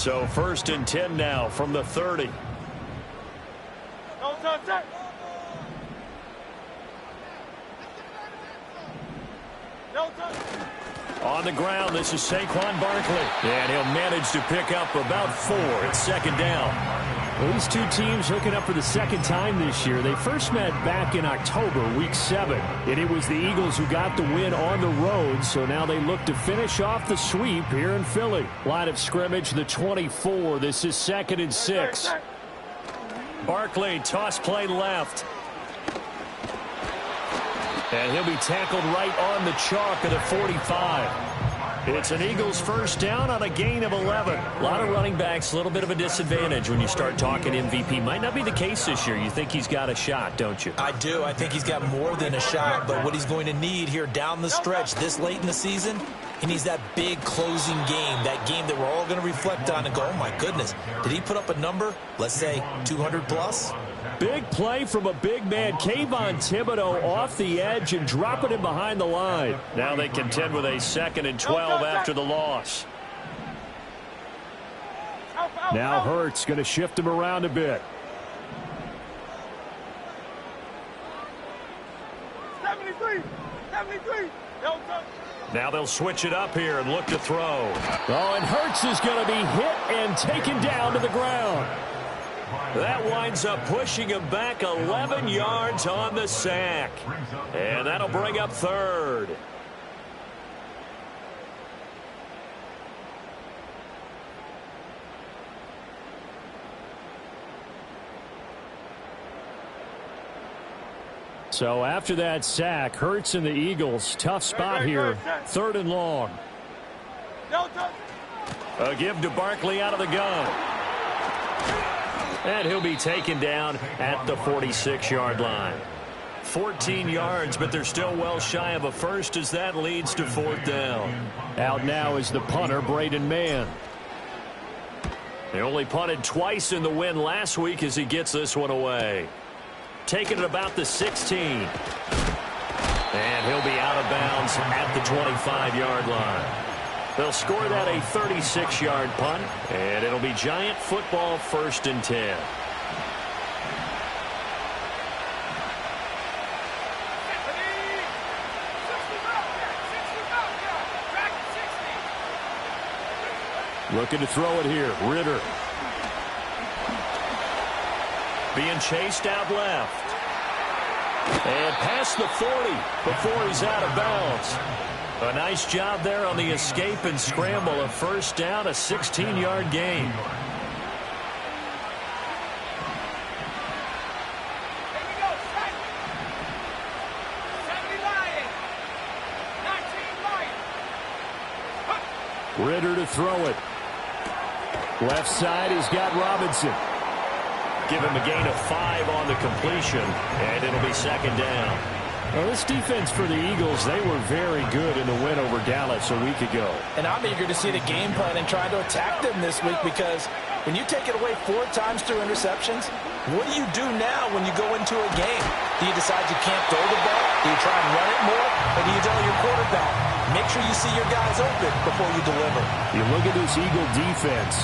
So 1st and 10 now from the 30. On the ground, this is Saquon Barkley. And he'll manage to pick up about 4. It's 2nd down. Well, these two teams hooking up for the 2nd time this year. They first met back in October, week 7. And it was the Eagles who got the win on the road. So now they look to finish off the sweep here in Philly. Line of scrimmage, the 24. This is 2nd and 6. Barkley, toss play left. And he'll be tackled right on the chalk at the 45. It's an Eagles 1st down on a gain of 11. A lot of running backs, a little bit of a disadvantage when you start talking MVP. Might not be the case this year. You think he's got a shot, don't you? I do. I think he's got more than a shot. But what he's going to need here down the stretch this late in the season, he needs that big closing game, that game that we're all going to reflect on and go, oh, my goodness, did he put up a number, let's say, 200 plus? Big play from a big man, Kayvon Thibodeau, off the edge and dropping him behind the line. Now they contend with a 2nd and 12 after the loss. Now Hurts going to shift him around a bit. 73. Now they'll switch it up here and look to throw. Oh, and Hurts is going to be hit and taken down to the ground. That winds up pushing him back 11 yards on the sack. And that'll bring up 3rd. So after that sack, Hurts and the Eagles, tough spot here, 3rd and long. A give to Barkley out of the gun. And he'll be taken down at the 46-yard line. 14 yards, but they're still well shy of a first as that leads to 4th down. Out now is the punter, Braden Mann. They only punted twice in the win last week as he gets this one away. Taking it about the 16. And he'll be out of bounds at the 25-yard line. They'll score that a 36-yard punt, and it'll be Giant football 1st and 10. Looking to throw it here, Ritter. Being chased out left. And past the 40 before he's out of bounds. A nice job there on the escape and scramble. A 1st down, a 16-yard gain. Ritter to throw it. Left side, he's got Robinson. Give him a gain of 5 on the completion, and it'll be 2nd down. Well, this defense for the Eagles, they were very good in the win over Dallas a week ago. And I'm eager to see the game plan and try to attack them this week, because when you take it away 4 times through interceptions, what do you do now when you go into a game? Do you decide you can't throw the ball? Do you try and run it more? Or do you tell your quarterback, make sure you see your guys open before you deliver? You look at this Eagle defense.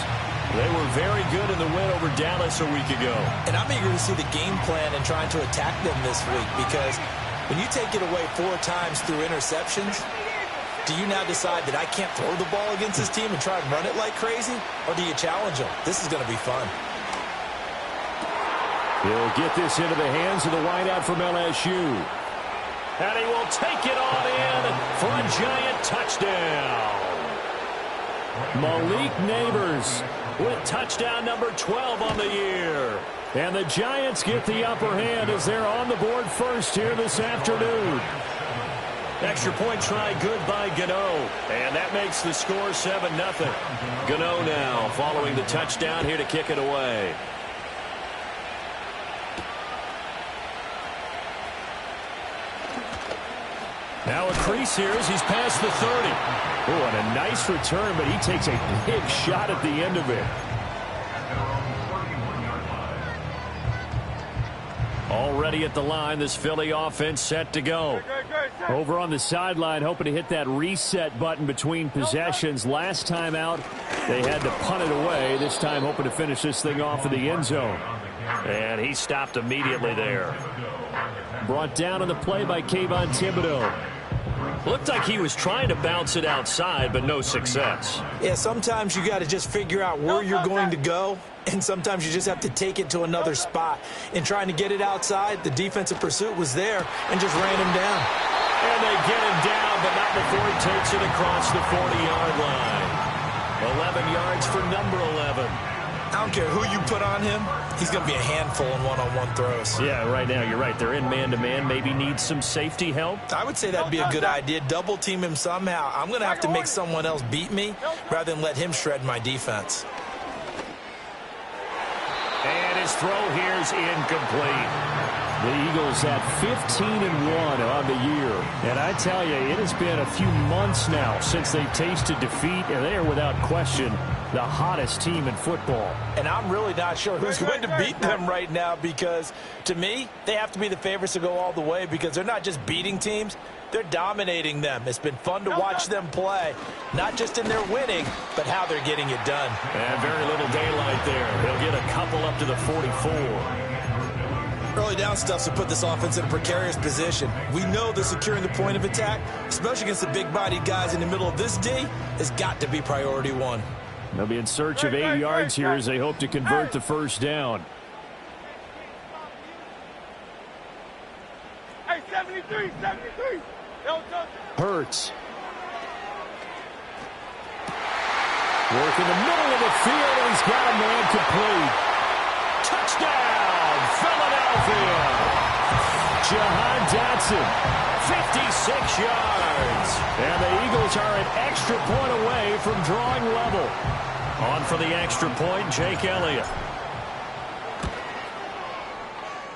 They were very good in the win over Dallas a week ago. And I'm eager to see the game plan and trying to attack them this week, because when you take it away 4 times through interceptions, do you now decide that I can't throw the ball against this team and try and run it like crazy? Or do you challenge them? This is going to be fun. He'll get this into the hands of the wideout from LSU. And he will take it on in for a Giant touchdown. Malik Neighbors with touchdown number 12 on the year. And the Giants get the upper hand as they're on the board first here this afternoon. Extra point try good by Gano. And that makes the score 7-0. Gano now following the touchdown here to kick it away. Now a crease here as he's past the 30. Oh, and a nice return, but he takes a big shot at the end of it. Already at the line, this Philly offense set to go. Over on the sideline, hoping to hit that reset button between possessions. Last time out, They had to punt it away, this time hoping to finish this thing off in the end zone. And he stopped immediately there. Brought down on the play by Kayvon Thibodeau. Looked like he was trying to bounce it outside, but no success. Yeah, sometimes you got to just figure out where you're going to go, and sometimes you just have to take it to another spot. In trying to get it outside, the defensive pursuit was there and just ran him down. And they get him down, but not before he takes it across the 40-yard line. 11 yards for number 11. I don't care who you put on him. He's going to be a handful in one-on-one throws. Yeah, right now, you're right. They're in man-to-man. Maybe needs some safety help. I would say that'd be a good idea. Double team him somehow. I'm going to have to make someone else beat me rather than let him shred my defense. And his throw here is incomplete. The Eagles at 15-1 on the year. And I tell you, it has been a few months now since they've tasted defeat, and they are without question the hottest team in football. And I'm really not sure who's going to beat them right now because, to me, they have to be the favorites to go all the way because they're not just beating teams, they're dominating them. It's been fun to watch them play, not just in their winning, but how they're getting it done. And very little daylight there. They'll get a couple up to the 44. Early down stuff to put this offense in a precarious position. We know that securing the point of attack, especially against the big-bodied guys in the middle of this D, has got to be priority one. They'll be in search of 8 yards here as they hope to convert the first down. Hey, 73. Hurts. Work in the middle of the field, and he's got a man complete. Touchdown, Philadelphia. Jahan Dotson. 56 yards. And the Eagles are an extra point away from drawing level. On for the extra point, Jake Elliott.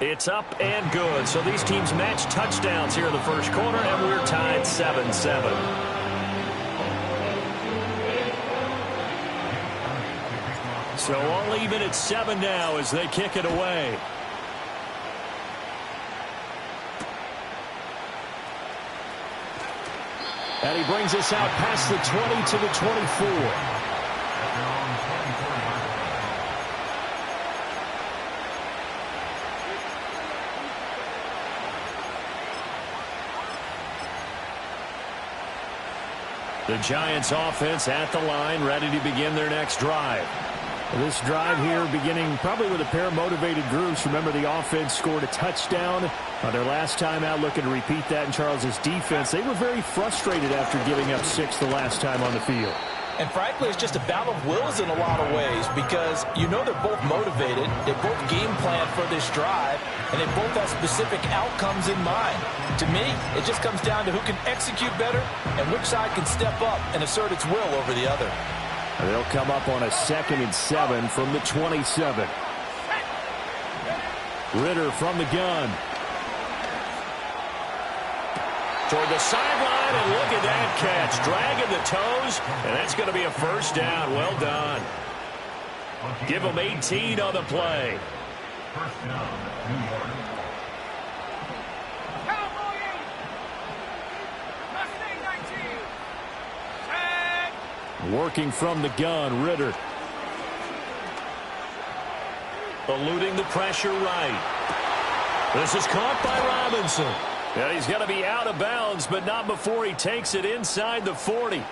It's up and good. So these teams match touchdowns here in the first quarter, and we're tied 7-7. So all even at 7 now as they kick it away. And he brings us out past the 20 to the 24. The Giants offense at the line, ready to begin their next drive. This drive here beginning probably with a pair of motivated groups. Remember, the offense scored a touchdown on their last time out, looking to repeat that in Charles's defense. They were very frustrated after giving up 6 the last time on the field. And frankly, it's just a battle of wills in a lot of ways because you know they're both motivated, they both game plan for this drive, and they both have specific outcomes in mind. To me, it just comes down to who can execute better and which side can step up and assert its will over the other. And they'll come up on a 2nd and 7 from the 27. Ritter from the gun. Toward the sideline, and look at that catch. Dragging the toes, and that's going to be a first down. Well done. Give them 18 on the play. Working from the gun, Ritter. Eluding the pressure right. This is caught by Robinson. And he's going to be out of bounds, but not before he takes it inside the 40.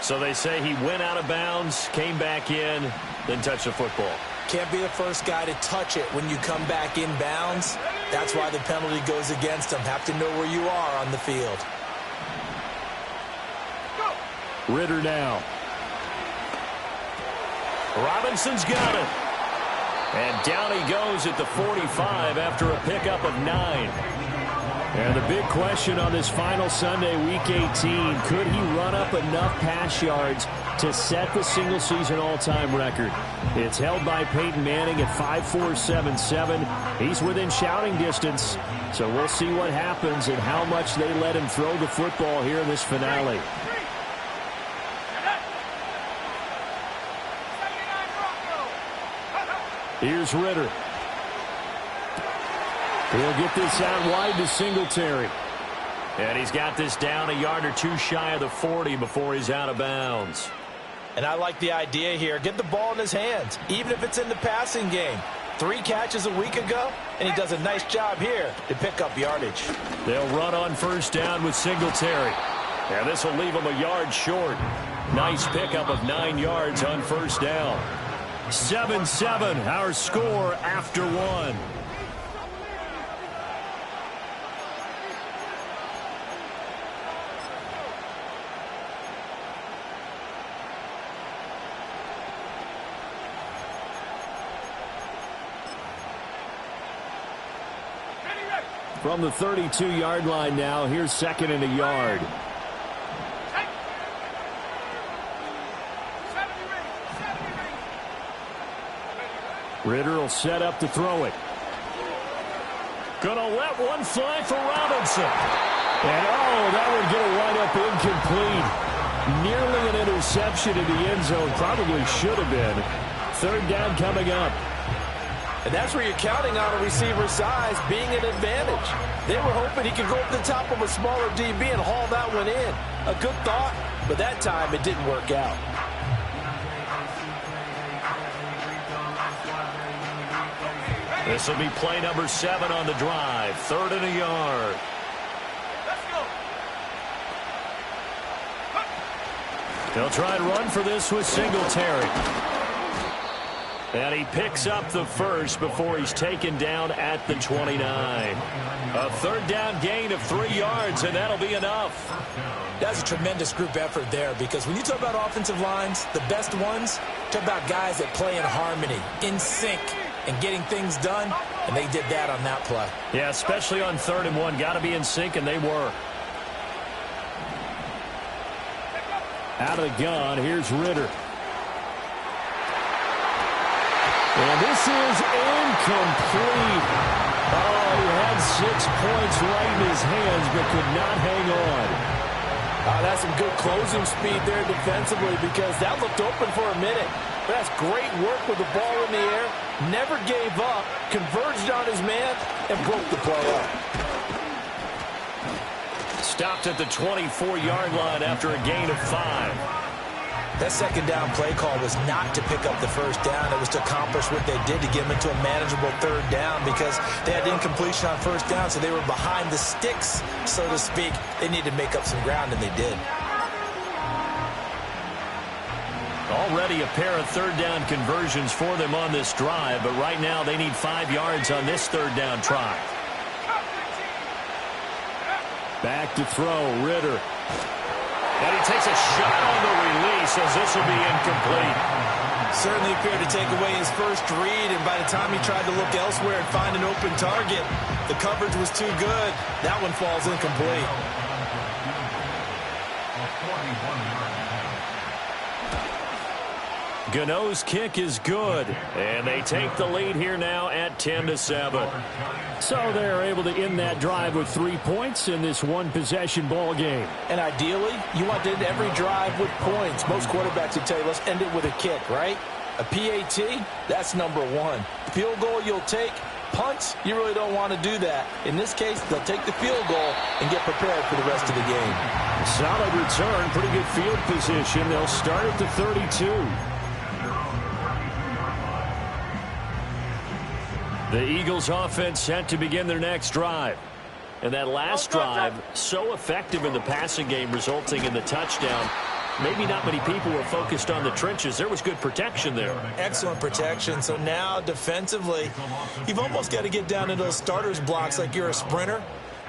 So they say he went out of bounds, came back in, then touched the football. Can't be the first guy to touch it when you come back in bounds. That's why the penalty goes against him. Have to know where you are on the field. Ritter now. Robinson's got it. And down he goes at the 45 after a pickup of 9. And the big question on this final Sunday, Week 18, could he run up enough pass yards to set the single-season all-time record? It's held by Peyton Manning at 5.477. He's within shouting distance, so we'll see what happens and how much they let him throw the football here in this finale. Here's Ritter. He'll get this out wide to Singletary. And he's got this down a yard or two shy of the 40 before he's out of bounds. And I like the idea here. Get the ball in his hands, even if it's in the passing game. 3 catches a week ago, and he does a nice job here to pick up yardage. They'll run on first down with Singletary. And this will leave him a yard short. Nice pickup of 9 yards on first down. 7-7, our score after 1. From the 32-yard line now, here's 2nd and a yard. Ritter will set up to throw it. Gonna let one fly for Robinson. And that would get a wind up incomplete. Nearly an interception in the end zone. Probably should have been. 3rd down coming up. And that's where you're counting on a receiver's size being an advantage. They were hoping he could go up the top of a smaller DB and haul that one in. A good thought, but that time it didn't work out. This will be play number 7 on the drive. 3rd and a yard. Let's go. They'll try and run for this with Singletary. And he picks up the first before he's taken down at the 29. A 3rd down gain of 3 yards, and that'll be enough. That's a tremendous group effort there, because when you talk about offensive lines, the best ones, talk about guys that play in harmony, in sync, and getting things done, and they did that on that play. Yeah, especially on 3rd and 1. Got to be in sync, and they were. Out of the gun, here's Ritter. And this is incomplete. Oh, he had 6 points right in his hands, but could not hang on. That's some good closing speed there defensively, because that looked open for a minute. But that's great work with the ball in the air. Never gave up, converged on his man, and broke the play up. Stopped at the 24-yard line after a gain of 5. That 2nd down play call was not to pick up the first down. It was to accomplish what they did, to get them into a manageable 3rd down, because they had incompletion on first down, so they were behind the sticks, so to speak. They needed to make up some ground, and they did. Already a pair of 3rd down conversions for them on this drive, but right now they need 5 yards on this 3rd down try. Back to throw, Ritter. And he takes a shot on the release, as this will be incomplete. Certainly appeared to take away his first read, and by the time he tried to look elsewhere and find an open target, the coverage was too good. That one falls incomplete. Gano's kick is good, and they take the lead here now at 10-7. So they're able to end that drive with 3 points in this one-possession ball game. And ideally, you want to end every drive with points. Most quarterbacks would tell you, let's end it with a kick, right? A PAT, that's number 1. Field goal you'll take. Punts, you really don't want to do that. In this case, they'll take the field goal and get prepared for the rest of the game. Solid return, pretty good field position. They'll start at the 32. The Eagles offense set to begin their next drive. And that last drive, so effective in the passing game, resulting in the touchdown. Maybe not many people were focused on the trenches. There was good protection there. Excellent protection. So now, defensively, you've almost got to get down into those starters blocks like you're a sprinter.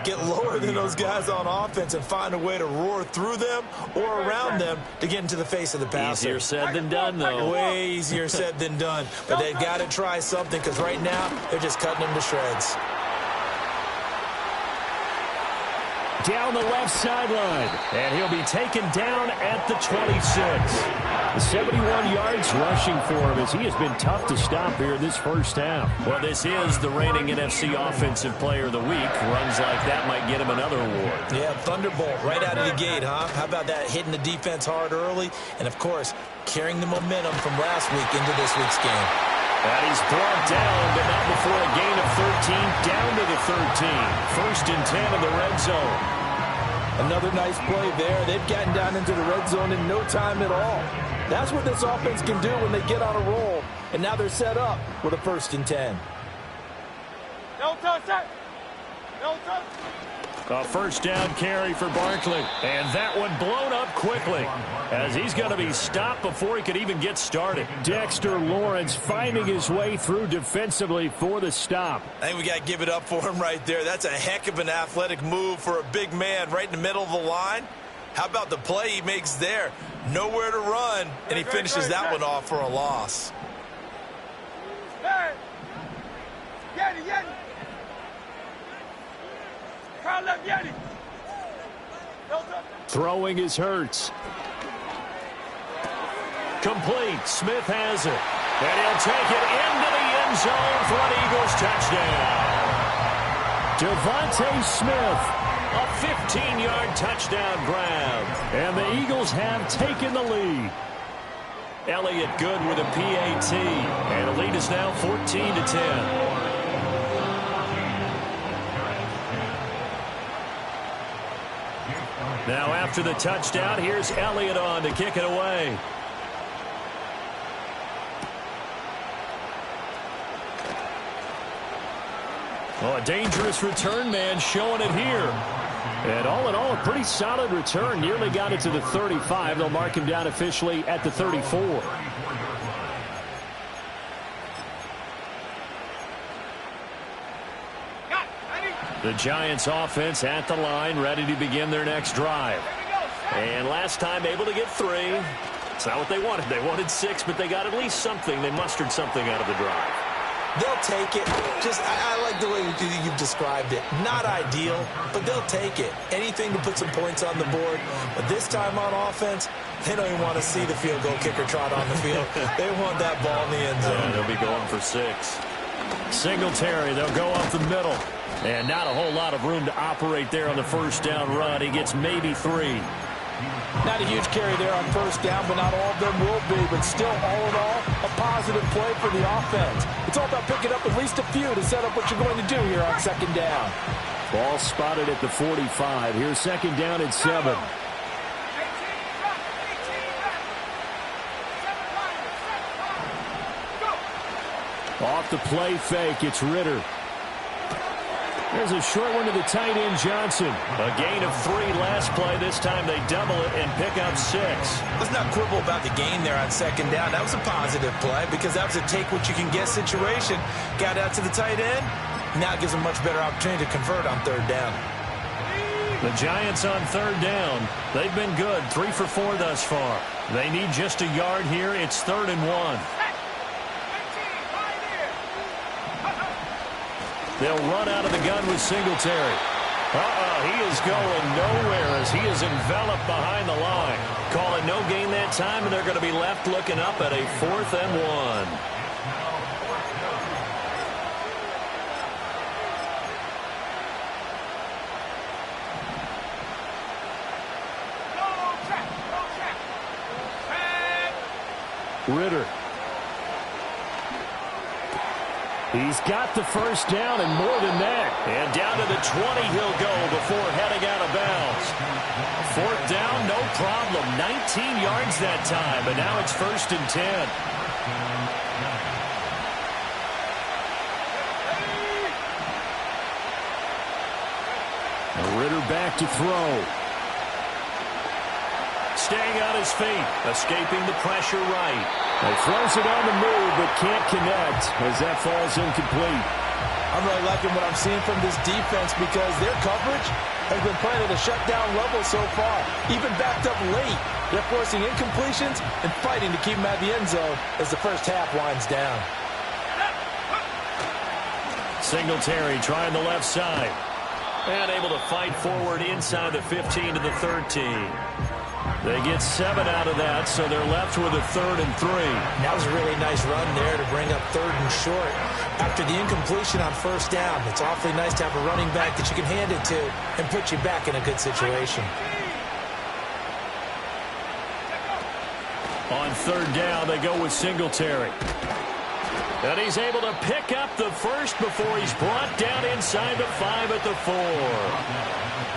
Get lower than those guys on offense and find a way to roar through them or around them to get into the face of the passer. Easier said than done, though. Way easier said than done. But they've got to try something, because right now they're just cutting them to shreds. Down the left sideline. And he'll be taken down at the 26. 71 yards rushing for him, as he has been tough to stop here in this first half. Well, this is the reigning NFC Offensive Player of the Week. Runs like that might get him another award. Yeah, thunderbolt right out of the gate, huh? How about that, hitting the defense hard early, and, of course, carrying the momentum from last week into this week's game. And he's brought down, but not before a gain of 13, down to the 13. 1st and 10 in the red zone. Another nice play there. They've gotten down into the red zone in no time at all. That's what this offense can do when they get on a roll. And now they're set up with a 1st and 10. No touch, sir. No touch. A 1st down carry for Barkley. And that one blown up quickly as he's going to be stopped before he could even get started. Dexter Lawrence finding his way through defensively for the stop. I think we got to give it up for him right there. That's a heck of an athletic move for a big man right in the middle of the line. How about the play he makes there? Nowhere to run, and he finishes that one off for a loss. Hey. Yeti, Yeti. Crowd left Yeti. No touch. Throwing is Hurts. Complete. Smith has it. And he'll take it into the end zone for an Eagles touchdown. Devontae Smith. A 15-yard touchdown grab. And the Eagles have taken the lead. Elliott good with a PAT. And the lead is now 14-10. Now after the touchdown, here's Elliott on to kick it away. Oh, a dangerous return man showing it here. And all in all, a pretty solid return. Nearly got it to the 35. They'll mark him down officially at the 34. The Giants offense at the line, ready to begin their next drive. And last time able to get 3. It's not what they wanted. They wanted 6, but they got at least something. They mustered something out of the drive. They'll take it. I like the way you've described it. Not ideal, but they'll take it. Anything to put some points on the board. But this time on offense, they don't even want to see the field goal kicker trot on the field. They want that ball in the end zone. They'll be going for 6. Singletary, they'll go up the middle. And not a whole lot of room to operate there on the 1st down run. He gets maybe 3. Not a huge carry there on 1st down, but not all of them will be. But still, all in all, a positive play for the offense. It's all about picking up at least a few to set up what you're going to do here on 2nd down. Ball spotted at the 45. Here's 2nd down and 7. Off the play fake, it's Ritter. There's a short one to the tight end, Johnson. A gain of 3 last play. This time they double it and pick up 6. Let's not quibble about the gain there on 2nd down. That was a positive play because that was a take-what-you-can-get situation. Got out to the tight end. Now it gives them a much better opportunity to convert on 3rd down. The Giants on 3rd down. They've been good. 3 for 4 thus far. They need just a yard here. It's 3rd and 1. They'll run out of the gun with Singletary. He is going nowhere as he is enveloped behind the line. Calling no gain that time, and they're going to be left looking up at a 4th and 1. Ritter. He's got the 1st down and more than that. And down to the 20 he'll go before heading out of bounds. 4th down, no problem. 19 yards that time, but now it's 1st and 10. Ritter back to throw. Staying on his feet, escaping the pressure right. He throws it on the move, but can't connect as that falls incomplete. I'm really liking what I'm seeing from this defense because their coverage has been playing at a shutdown level so far. Even backed up late, they're forcing incompletions and fighting to keep them at the end zone as the 1st half winds down. Singletary trying the left side. And able to fight forward inside the 15 to the 13. They get 7 out of that, so they're left with a 3rd and 3. That was a really nice run there to bring up 3rd and short. After the incompletion on 1st down, it's awfully nice to have a running back that you can hand it to and put you back in a good situation. On 3rd down, they go with Singletary. And he's able to pick up the 1st before he's brought down inside the 5 at the 4.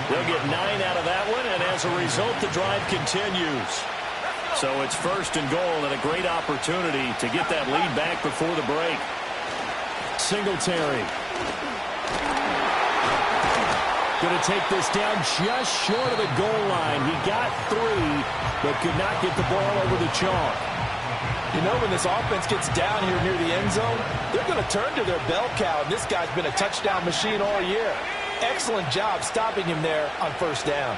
They'll get 9 out of that one, and as a result, the drive continues. So it's first and goal and a great opportunity to get that lead back before the break. Singletary. Going to take this down just short of the goal line. He got 3, but could not get the ball over the chalk. You know, when this offense gets down here near the end zone, they're going to turn to their bell cow, and this guy's been a touchdown machine all year. Excellent job stopping him there on first down.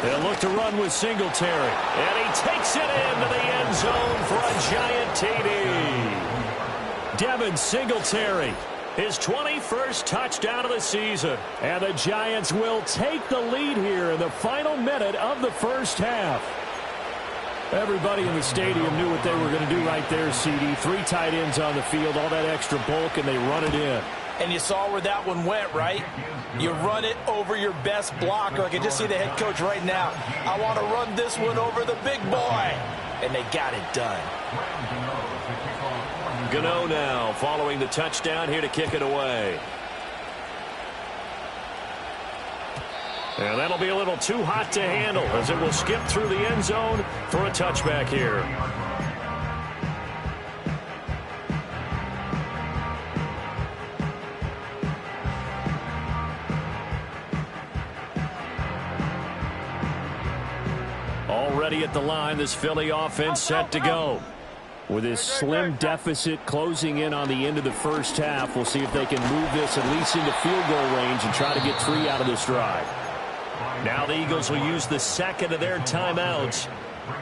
They'll look to run with Singletary. And he takes it into the end zone for a giant TD. Devin Singletary, his 21st touchdown of the season. And the Giants will take the lead here in the final minute of the first half. Everybody in the stadium knew what they were going to do right there, CD. 3 tight ends on the field, all that extra bulk, and they run it in. And you saw where that one went, right? You run it over your best blocker. I can just see the head coach right now. I want to run this one over the big boy. And they got it done. Gano now following the touchdown here to kick it away. And that'll be a little too hot to handle as it will skip through the end zone for a touchback here. Already at the line, this Philly offense set to go. With this slim deficit closing in on the end of the first half, we'll see if they can move this at least into field goal range and try to get 3 out of this drive. Now the Eagles will use the second of their timeouts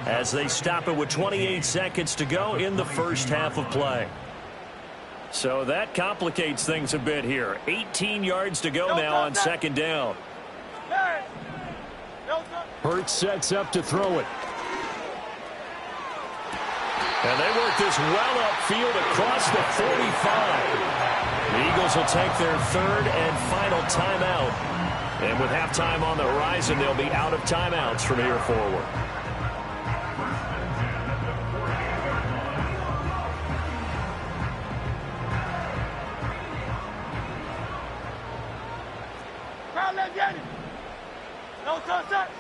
as they stop it with 28 seconds to go in the first half of play. So that complicates things a bit here. 18 yards to go now on second down. Hurts sets up to throw it. And they work this well upfield across the 45. The Eagles will take their 3rd and final timeout. And with halftime on the horizon, they'll be out of timeouts from here forward. No touch that.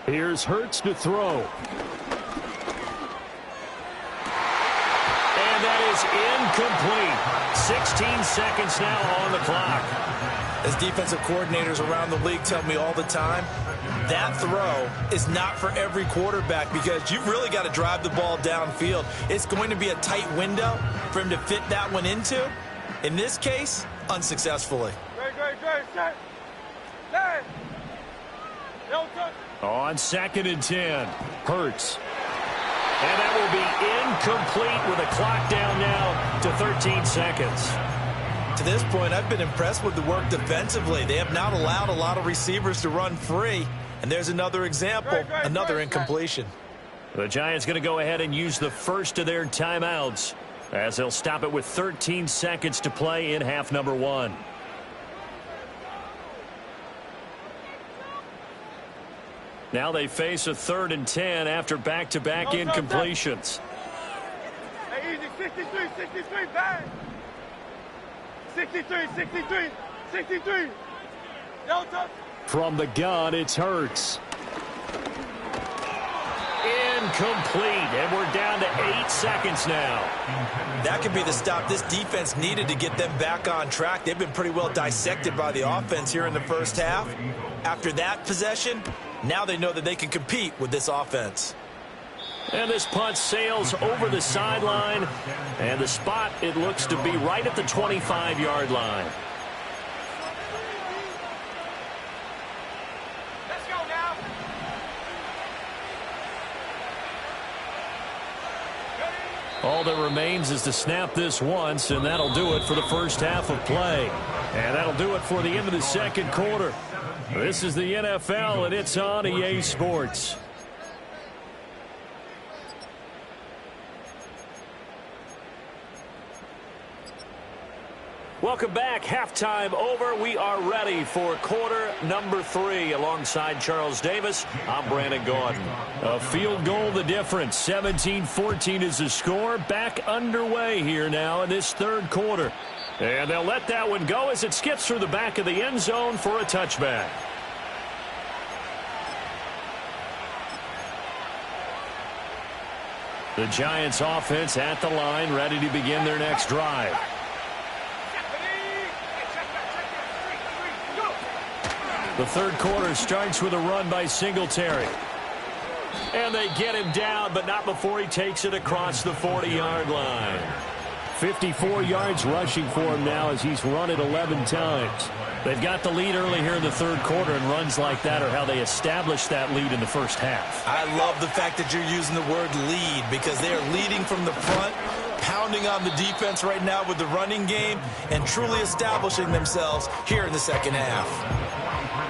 Here's Hurts to throw. And that is incomplete. 16 seconds now on the clock. As defensive coordinators around the league tell me all the time, that throw is not for every quarterback because you've really got to drive the ball downfield. It's going to be a tight window for him to fit that one into. In this case, unsuccessfully. Great. Hey. No touch. On 2nd and 10, Hurts. And that will be incomplete with a clock down now to 13 seconds. To this point, I've been impressed with the work defensively. They have not allowed a lot of receivers to run free. And there's another example, another incompletion. The Giants going to go ahead and use the first of their timeouts as they'll stop it with 13 seconds to play in half number 1. Now they face a 3rd and 10 after back-to-back incompletions. Hey, easy. 63, bang. 63. No touch. From the gun, it's Hurts. Incomplete, and we're down to 8 seconds now. That could be the stop this defense needed to get them back on track. They've been pretty well dissected by the offense here in the first half. After that possession, now they know that they can compete with this offense. And this punt sails over the sideline, and the spot, it looks to be right at the 25-yard line. Let's go now. All that remains is to snap this once, and that'll do it for the first half of play. And that'll do it for the end of the second quarter. This is the NFL, and it's on EA Sports. Welcome back. Halftime over. We are ready for quarter number 3. Alongside Charles Davis, I'm Brandon Gaudin. A field goal the difference. 17-14 is the score. Back underway here now in this third quarter. And they'll let that one go as it skips through the back of the end zone for a touchback. The Giants offense at the line, ready to begin their next drive. The third quarter starts with a run by Singletary. And they get him down, but not before he takes it across the 40-yard line. 54 yards rushing for him now as he's run it 11 times. They've got the lead early here in the third quarter, and runs like that are how they establish that lead in the first half. I love the fact that you're using the word lead because they are leading from the front, pounding on the defense right now with the running game, and truly establishing themselves here in the second half.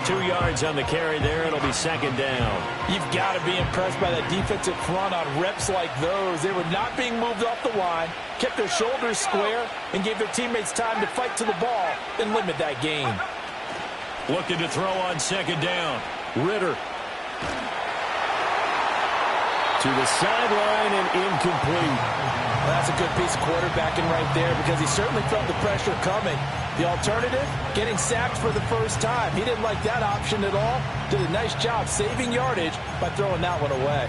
2 yards on the carry there. It'll be second down. You've got to be impressed by that defensive front on reps like those. They were not being moved off the line, kept their shoulders square, and gave their teammates time to fight to the ball and limit that gain. Looking to throw on second down. Ritter. To the sideline and incomplete. Well, that's a good piece of quarterbacking right there because he certainly felt the pressure coming. The alternative, getting sacked for the first time. He didn't like that option at all. Did a nice job saving yardage by throwing that one away.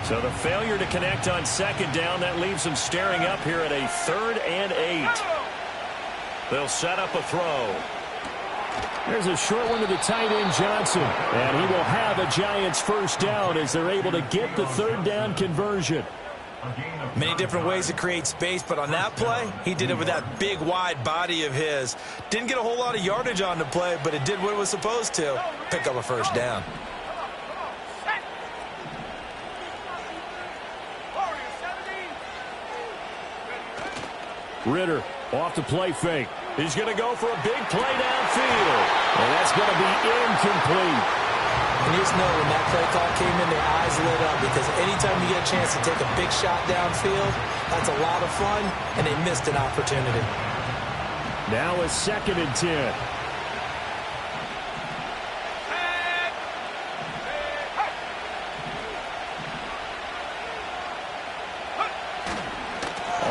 So the failure to connect on second down, that leaves them staring up here at a 3rd and 8. They'll set up a throw. There's a short one to the tight end, Johnson. And he will have a Giants first down as they're able to get the third down conversion. Many different ways to create space, but on that play, he did it with that big, wide body of his. Didn't get a whole lot of yardage on the play, but it did what it was supposed to. Pick up a first down. Ritter off the play fake. He's going to go for a big play downfield. And that's going to be incomplete. And you just know when that play call came in, their eyes lit up because anytime you get a chance to take a big shot downfield, that's a lot of fun, and they missed an opportunity. Now a 2nd and 10.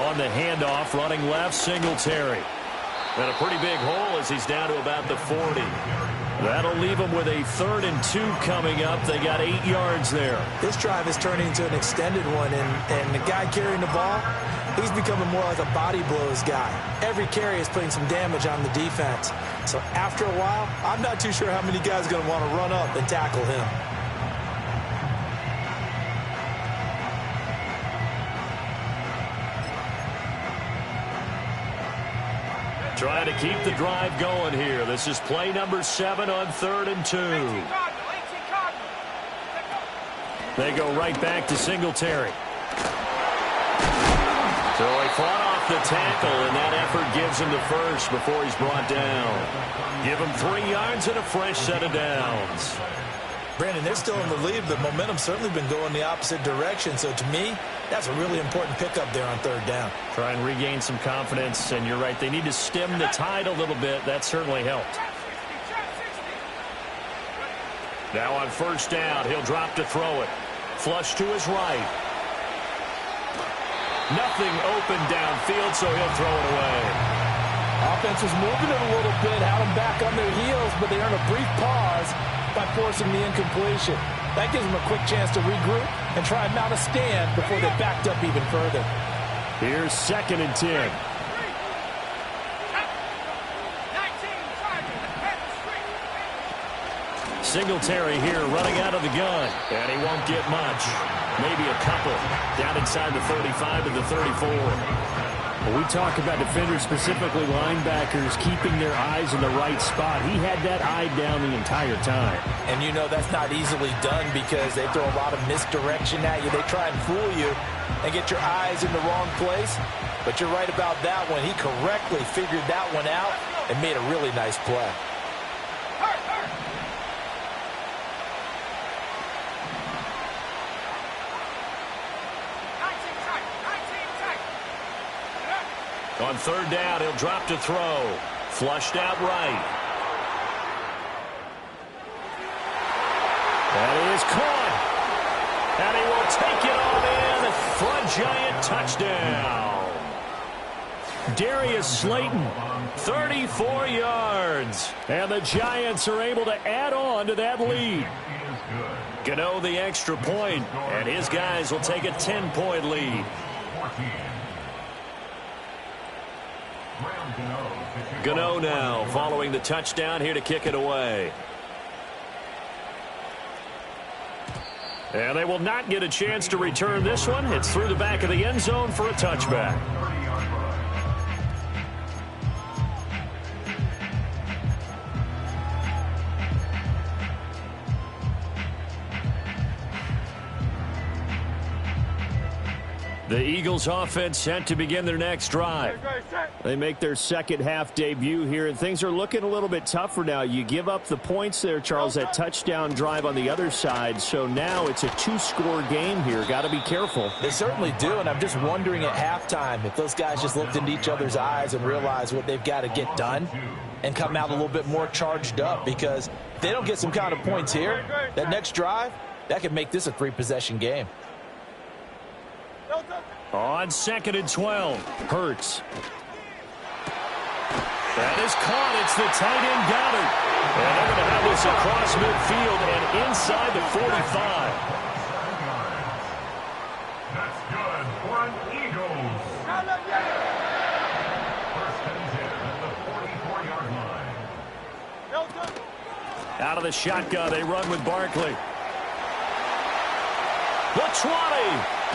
On the handoff, running left, Singletary. And a pretty big hole as he's down to about the 40. That'll leave them with a 3rd and 2 coming up. They got 8 yards there. This drive is turning into an extended one, and the guy carrying the ball, he's becoming more like a body blows guy. Every carry is putting some damage on the defense. So after a while, I'm not too sure how many guys are going to want to run up and tackle him. Trying to keep the drive going here. This is play number 7 on 3rd and 2. They go right back to Singletary. So he fought off the tackle, and that effort gives him the first before he's brought down. Give him 3 yards and a fresh set of downs. Brandon, they're still in the lead, but momentum's certainly been going the opposite direction. So to me, that's a really important pickup there on 3rd down. Try and regain some confidence, and you're right. They need to stem the tide a little bit. That certainly helped. Now on 1st down, he'll drop to throw it. Flush to his right. Nothing open downfield, so he'll throw it away. Offense was moving it a little bit, had them back on their heels, but they earned a brief pause by forcing the incompletion. That gives them a quick chance to regroup and try and mount a stand before they backed up even further. Here's 2nd and 10. Singletary here running out of the gun, and he won't get much. Maybe a couple down inside the 35 to the 34. When we talk about defenders, specifically linebackers, keeping their eyes in the right spot, he had that eye down the entire time. And you know that's not easily done because they throw a lot of misdirection at you. They try and fool you and get your eyes in the wrong place. But you're right about that one. He correctly figured that one out and made a really nice play. On third down, he'll drop to throw. Flushed out right. That is caught. And he will take it on in for a Giant touchdown. Darius Slayton, 34 yards. And the Giants are able to add on to that lead. Gano the extra point, and his guys will take a 10-point lead. Gano now following the touchdown here to kick it away. And they will not get a chance to return this one. It's through the back of the end zone for a touchback. The Eagles offense set to begin their next drive. They make their second half debut here, and things are looking a little bit tougher now. You give up the points there, Charles, that touchdown drive on the other side. So now it's a two-score game here. Got to be careful. They certainly do, and I'm just wondering at halftime if those guys just looked into each other's eyes and realized what they've got to get done and come out a little bit more charged up, because if they don't get some kind of points here, that next drive, that could make this a three-possession game. On 2nd and 12, Hurts. That is caught. It's the tight end Goddard. And they're going to have this across midfield and inside the 45. That's good for an Eagles. First and 10 at the 44-yard line. Out of the shotgun, they run with Barkley. The 20.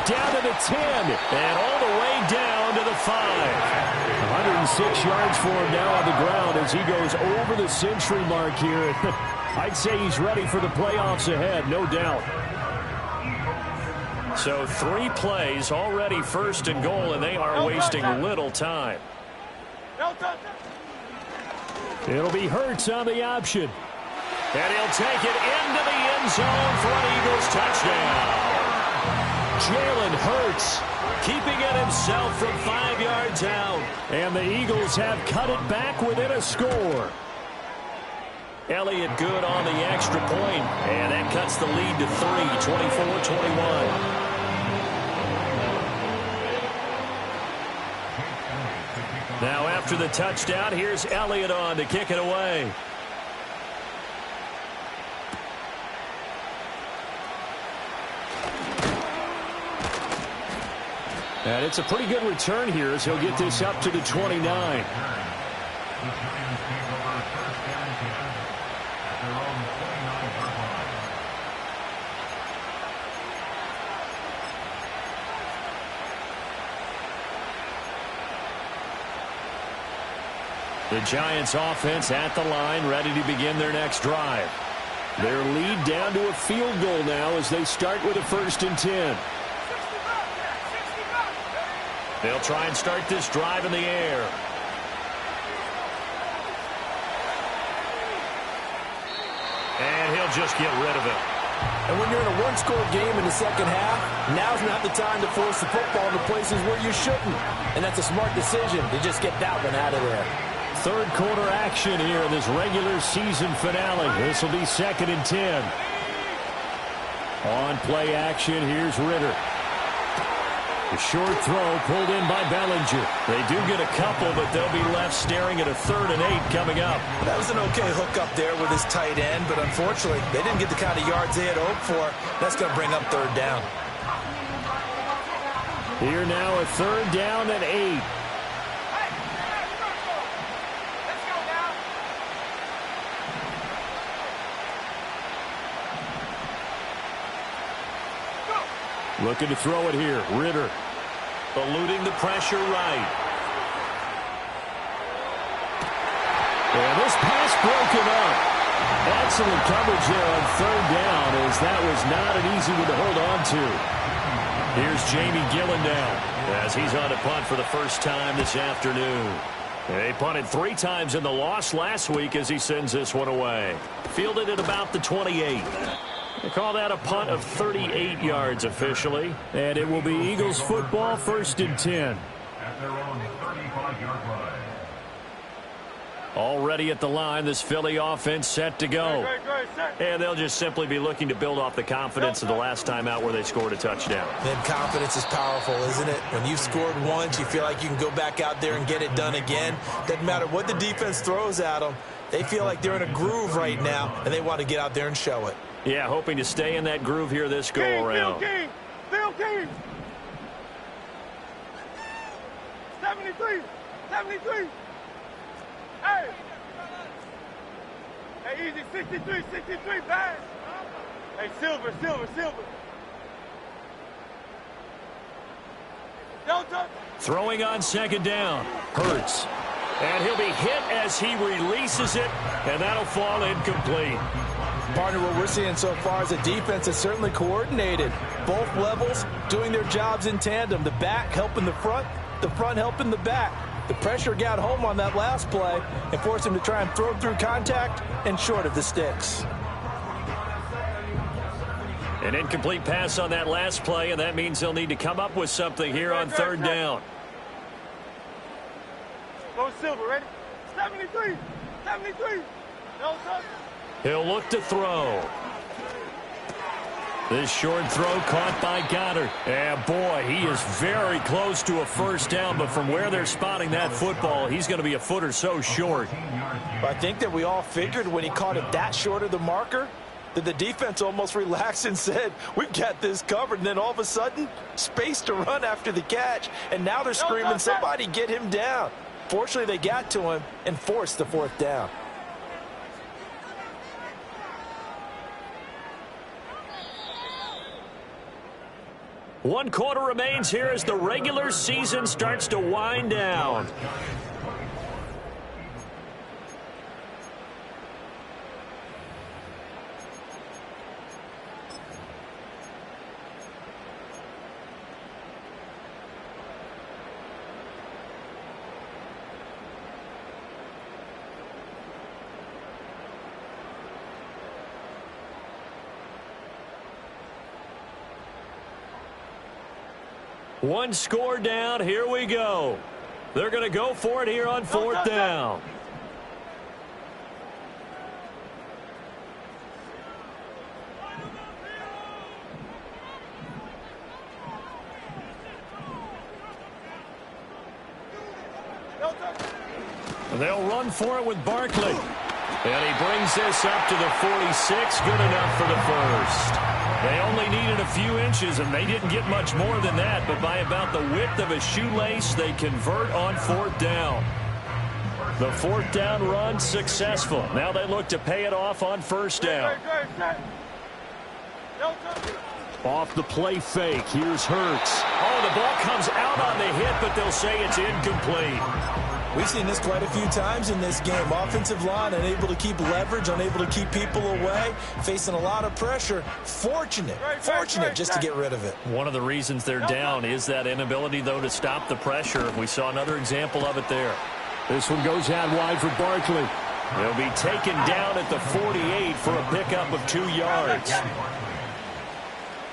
Down to the 10, and all the way down to the 5. 106 yards for him now on the ground as he goes over the century mark here. I'd say he's ready for the playoffs ahead, no doubt. So 3 plays, already first and goal, and they are wasting little time. It'll be Hurts on the option. And he'll take it into the end zone for an Eagles touchdown. Jalen Hurts keeping it himself from 5 yards out. And the Eagles have cut it back within a score. Elliott good on the extra point, and that cuts the lead to 3, 24-21. Now after the touchdown, here's Elliott on to kick it away. And it's a pretty good return here as he'll get this up to the 29. The Giants offense at the line, ready to begin their next drive. Their lead down to a field goal now as they start with a 1st and 10. They'll try and start this drive in the air. And he'll just get rid of it. And when you're in a one-score game in the second half, now's not the time to force the football into places where you shouldn't. And that's a smart decision to just get that one out of there. Third quarter action here in this regular season finale. This will be 2nd and 10. On play action, here's Ritter. The short throw pulled in by Bellinger. They do get a couple, but they'll be left staring at a 3rd and 8 coming up. That was an okay hook up there with his tight end, but unfortunately, they didn't get the kind of yards they had hoped for. That's going to bring up 3rd down. Here now a 3rd down and 8. Looking to throw it here. Ritter. Eluding the pressure right. And this pass broken up. Excellent coverage there on 3rd down, as that was not an easy one to hold on to. Here's Jamie Gillen now as he's on a punt for the first time this afternoon. They punted 3 times in the loss last week as he sends this one away. Fielded at about the 28. They call that a punt of 38 yards officially. And it will be Eagles football, 1st and 10. at their own 35-yard line. Already at the line, this Philly offense set to go. And they'll just simply be looking to build off the confidence of the last time out where they scored a touchdown. Then confidence is powerful, isn't it? When you've scored once, you feel like you can go back out there and get it done again. Doesn't matter what the defense throws at them. They feel like they're in a groove right now, and they want to get out there and show it. Yeah, hoping to stay in that groove here this go-around. Field King! 73! 73! Hey! Hey, easy, 63, 63, bang! Hey, silver. Delta! Throwing on second down. Hurts. And he'll be hit as he releases it, and that'll fall incomplete. Partner, what we're seeing so far is the defense is certainly coordinated. Both levels doing their jobs in tandem. The back helping the front helping the back. The pressure got home on that last play and forced him to try and throw through contact and short of the sticks. An incomplete pass on that last play, and that means they'll need to come up with something here on third down. Go silver, ready? 73! 73! No touch. He'll look to throw. This short throw caught by Goddard. And boy, he is very close to a first down, but from where they're spotting that football, he's going to be a foot or so short. I think that we all figured when he caught it that short of the marker that the defense almost relaxed and said, we've got this covered. And then all of a sudden, space to run after the catch. And now they're screaming, somebody get him down. Fortunately, they got to him and forced the fourth down. One quarter remains here as the regular season starts to wind down. One score down. Here we go. They're going to go for it here on fourth down. They'll run for it with Barkley. And he brings this up to the 46. Good enough for the first. They only needed a few inches, and they didn't get much more than that. But by about the width of a shoelace, they convert on fourth down. The fourth down run successful. Now they look to pay it off on first down. Off the play fake. Here's Hurts. Oh, the ball comes out on the hit, but they'll say it's incomplete. We've seen this quite a few times in this game. Offensive line unable to keep leverage, unable to keep people away, facing a lot of pressure. Fortunate just to get rid of it. One of the reasons they're down is that inability, though, to stop the pressure. We saw another example of it there. This one goes out wide for Barkley. He'll be taken down at the 48 for a pickup of 2 yards. A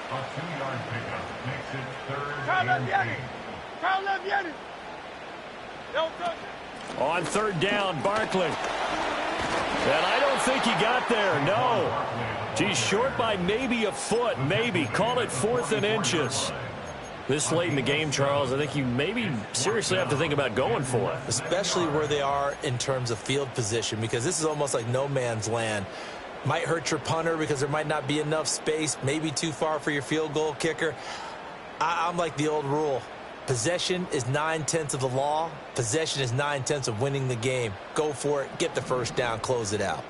2-yard pickup makes it third and 10. On third down, Barkley. And I don't think he got there, no. He's short by maybe a foot, maybe. Call it 4th and inches. This late in the game, Charles, I think you maybe seriously have to think about going for it. Especially where they are in terms of field position, because this is almost like no man's land. Might hurt your punter because there might not be enough space, maybe too far for your field goal kicker. I'm like the old rule. Possession is 9/10 of the law. Possession is 9/10 of winning the game. Go for it. Get the first down. Close it out.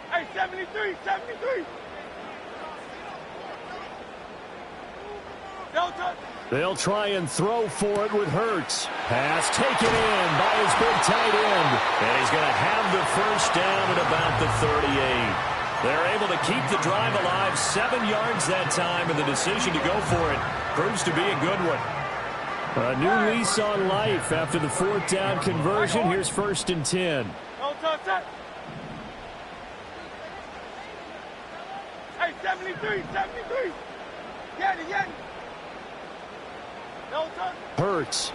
Hey, 73, 73. Delta. They'll try and throw for it with Hurts. Pass taken in by his big tight end. And he's going to have the first down at about the 38. They're able to keep the drive alive, 7 yards that time, and the decision to go for it proves to be a good one. A new lease on life after the fourth down conversion. Here's 1st and 10. No touch that. Hey, 73, 73. Get it. No touch. Hurts.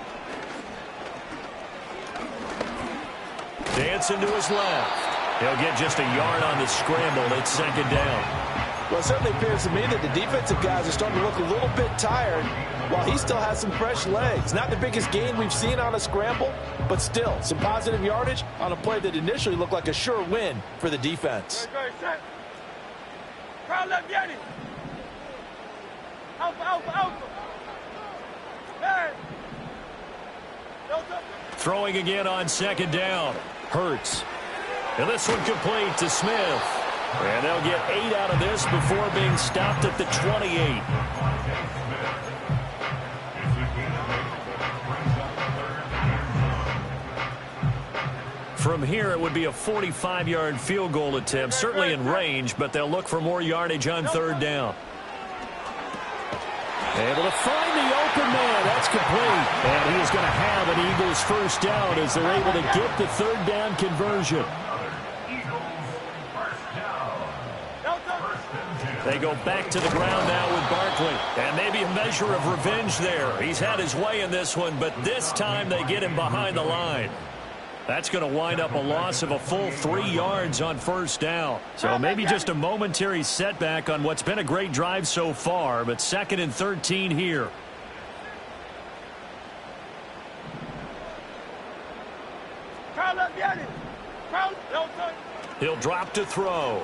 Dancing to his left. He'll get just a yard on the scramble. It's second down. Well, it certainly appears to me that the defensive guys are starting to look a little bit tired while he still has some fresh legs. Not the biggest gain we've seen on a scramble, but still some positive yardage on a play that initially looked like a sure win for the defense. Crowd left, Yanni. Alpha, alpha, alpha. Hey. Throwing again on second down. Hurts. And this one complete to Smith. And they'll get 8 out of this before being stopped at the 28. From here, it would be a 45-yard field goal attempt, certainly in range, but they'll look for more yardage on third down. Able to find the open man. That's complete. And he is going to have an Eagles first down as they're able to get the third down conversion. They go back to the ground now with Barkley. And maybe a measure of revenge there. He's had his way in this one, but this time they get him behind the line. That's going to wind up a loss of a full 3 yards on first down. So maybe just a momentary setback on what's been a great drive so far, but 2nd and 13 here. He'll drop to throw.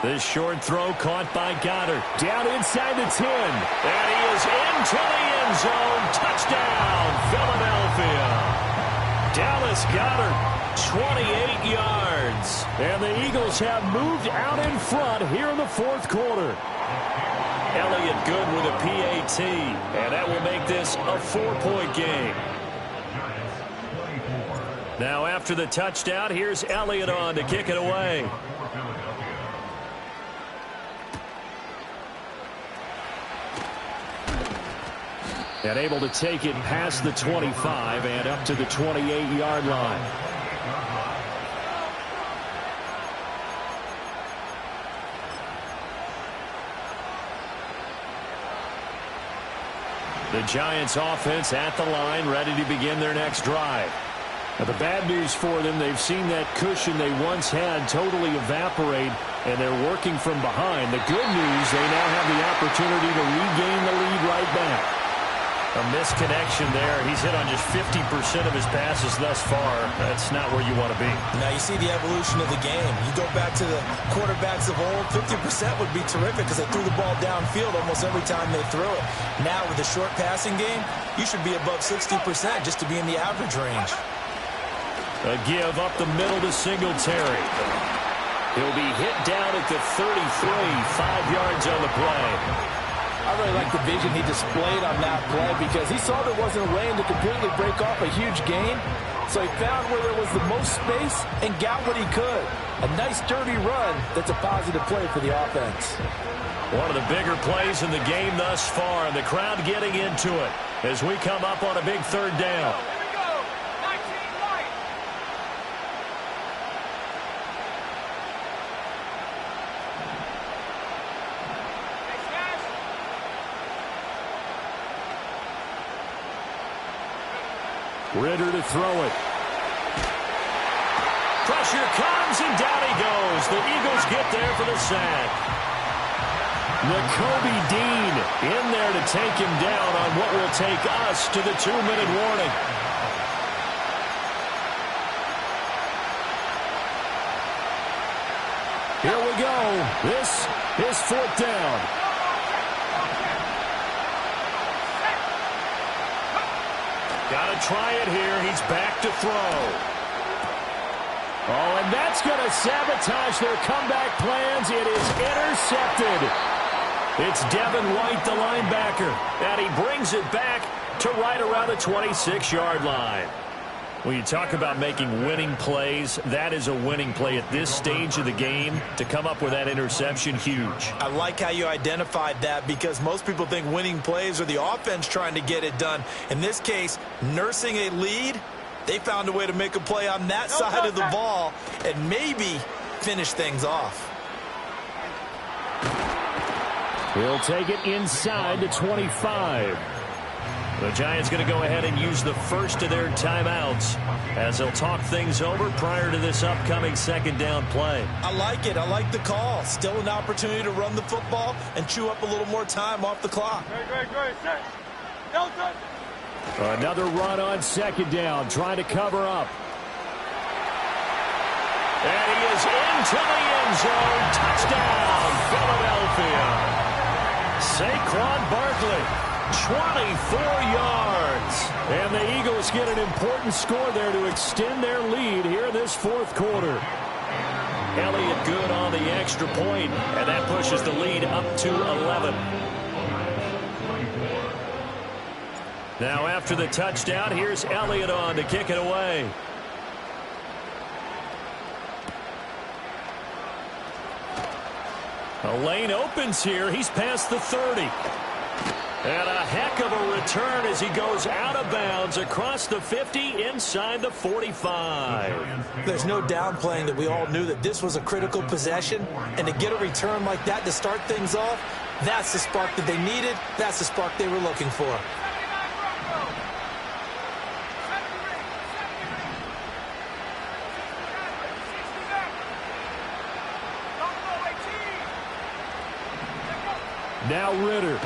This short throw caught by Goddard. Down inside the 10. And he is into the end zone. Touchdown, Philadelphia. Dallas Goedert, 28 yards. And the Eagles have moved out in front here in the fourth quarter. Elliott good with a PAT. And that will make this a 4-point game. Now after the touchdown, here's Elliott on to kick it away. And able to take it past the 25 and up to the 28-yard line. The Giants offense at the line, ready to begin their next drive. Now the bad news for them, they've seen that cushion they once had totally evaporate, and they're working from behind. The good news, they now have the opportunity to regain the lead right back. A misconnection there. He's hit on just 50% of his passes thus far. That's not where you want to be. Now you see the evolution of the game. You go back to the quarterbacks of old, 50% would be terrific because they threw the ball downfield almost every time they threw it. Now with a short passing game, you should be above 60% just to be in the average range. A give up the middle to Singletary. He'll be hit down at the 33, 5 yards on the play. I really like the vision he displayed on that play because he saw there wasn't a lane to completely break off a huge gain. So he found where there was the most space and got what he could. A nice, dirty run that's a positive play for the offense. One of the bigger plays in the game thus far, and the crowd getting into it as we come up on a big third down. Ritter to throw it. Pressure comes, and down he goes. The Eagles get there for the sack. Nakobe Dean in there to take him down on what will take us to the 2-minute warning. Here we go. This is 4th down. Got to try it here. He's back to throw. Oh, and that's going to sabotage their comeback plans. It is intercepted. It's Devin White, the linebacker, and he brings it back to right around the 26-yard line. When you talk about making winning plays, that is a winning play at this stage of the game. To come up with that interception, huge. I like how you identified that because most people think winning plays are the offense trying to get it done. In this case, nursing a lead, they found a way to make a play on that side of the ball and maybe finish things off. He'll take it inside the 25. The Giants going to go ahead and use the first of their timeouts as they'll talk things over prior to this upcoming second down play. I like it. I like the call. Still an opportunity to run the football and chew up a little more time off the clock. Great. Set. Don't touch. Another run on second down, trying to cover up. And he is into the end zone. Touchdown, Philadelphia. Saquon Barkley, 24 yards. And the Eagles get an important score there to extend their lead here in this fourth quarter. Elliott good on the extra point, and that pushes the lead up to 11. Now after the touchdown, here's Elliott on to kick it away. A lane opens here. He's past the 30. And a heck of a return as he goes out of bounds across the 50 inside the 45. There's no downplaying that we all knew that this was a critical possession. And to get a return like that to start things off, that's the spark that they needed. That's the spark they were looking for. Now Ritter.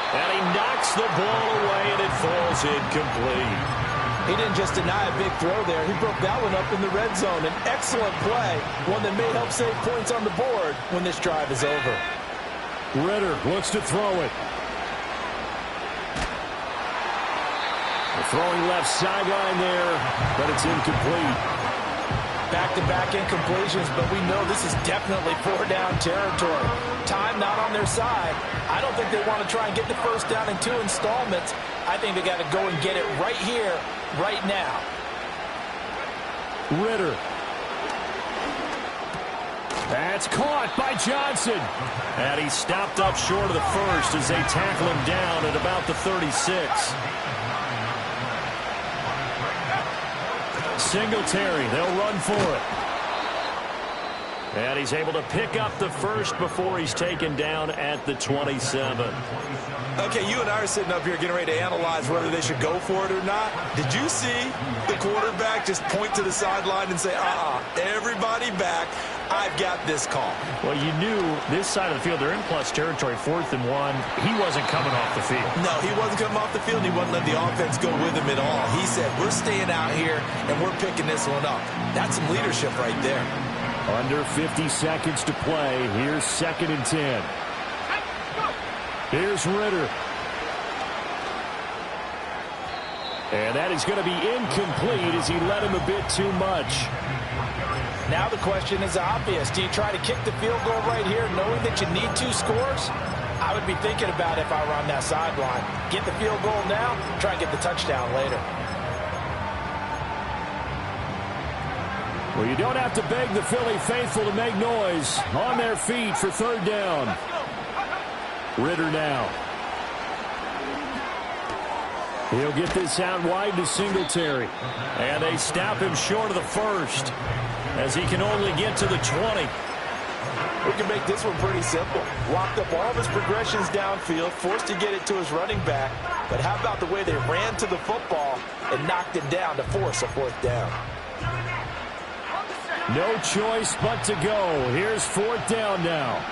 And he knocks the ball away, and it falls incomplete. He didn't just deny a big throw there. He broke that one up in the red zone. An excellent play, one that may help save points on the board when this drive is over. Ritter looks to throw it. Throwing left sideline there, but it's incomplete. Back-to-back incompletions, but we know this is definitely four-down territory. Time not on their side. I don't think they want to try and get the first down in 2 installments. I think they got to go and get it right here, right now. Ritter. That's caught by Johnson. And he stopped up short of the first as they tackle him down at about the 36. Singletary, they'll run for it. And he's able to pick up the first before he's taken down at the 27. Okay, you and I are sitting up here getting ready to analyze whether they should go for it or not. Did you see the quarterback just point to the sideline and say, everybody back, I've got this call? Well, you knew this side of the field, they're in plus territory, 4th and 1. He wasn't coming off the field. No, he wasn't coming off the field. He wouldn't let the offense go with him at all. He said, we're staying out here, and we're picking this one up. That's some leadership right there. Under 50 seconds to play. Here's 2nd and 10. Here's Ritter. And that is going to be incomplete as he led him a bit too much. Now the question is obvious. Do you try to kick the field goal right here knowing that you need 2 scores? I would be thinking about it if I were on that sideline. Get the field goal now, try and get the touchdown later. Well, you don't have to beg the Philly faithful to make noise. On their feet for 3rd down. Ritter now. He'll get this out wide to Singletary. And they stop him short of the first as he can only get to the 20. We can make this one pretty simple. Locked up all of his progressions downfield, forced to get it to his running back. But how about the way they ran to the football and knocked it down to force a 4th down? No choice but to go. Here's 4th down now.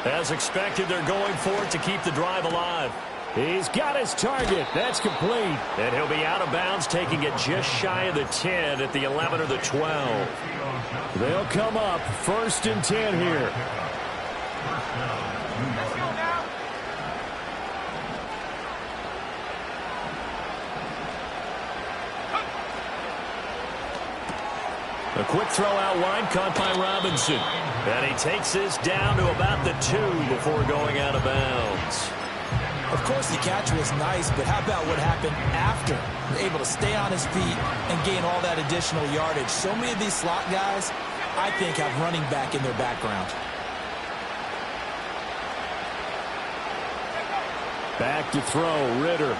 As expected, they're going for it to keep the drive alive. He's got his target. That's complete. And he'll be out of bounds, taking it just shy of the 10 at the 11 or the 12. They'll come up 1st and 10 here. A quick throw out wide, caught by Robinson. And he takes this down to about the 2 before going out of bounds. Of course, the catch was nice, but how about what happened after? Able to stay on his feet and gain all that additional yardage. So many of these slot guys, I think, have running back in their background. Back to throw, Ritter.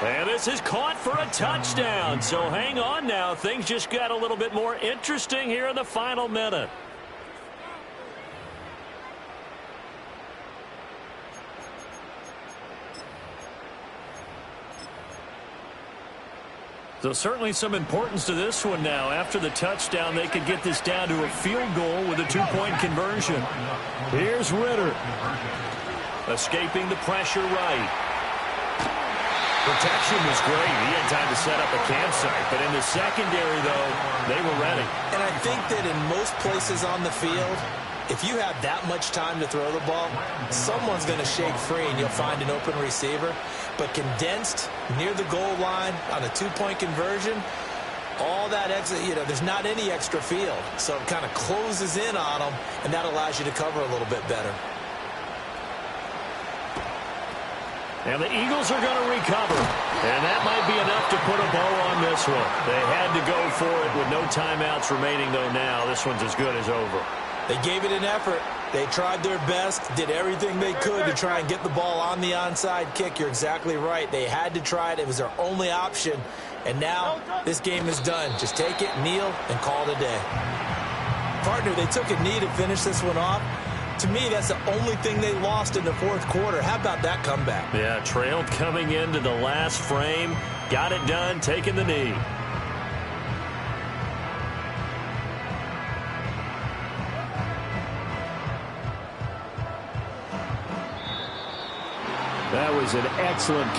And this is caught for a touchdown. So hang on now. Things just got a little bit more interesting here in the final minute. So certainly some importance to this one now. After the touchdown, they could get this down to a field goal with a two-point conversion. Here's Ritter. Escaping the pressure right. Protection was great. He had time to set up a campsite. But in the secondary, though, they were ready. And I think that in most places on the field, if you have that much time to throw the ball, someone's going to shake free and you'll find an open receiver. But condensed near the goal line on a two-point conversion, all that extra, there's not any extra field. So it kind of closes in on them, and that allows you to cover a little bit better. And the Eagles are going to recover. And that might be enough to put a bow on this one. They had to go for it with no timeouts remaining, though, now. This one's as good as over. They gave it an effort. They tried their best, did everything they could to try and get the ball on the onside kick. You're exactly right. They had to try it. It was their only option. And now this game is done. Just take it, kneel, and call it a day. Partner, they took a knee to finish this one off. To me, that's the only thing they lost in the fourth quarter. How about that comeback? Yeah, trailed coming into the last frame. Got it done, taking the knee. That was an excellent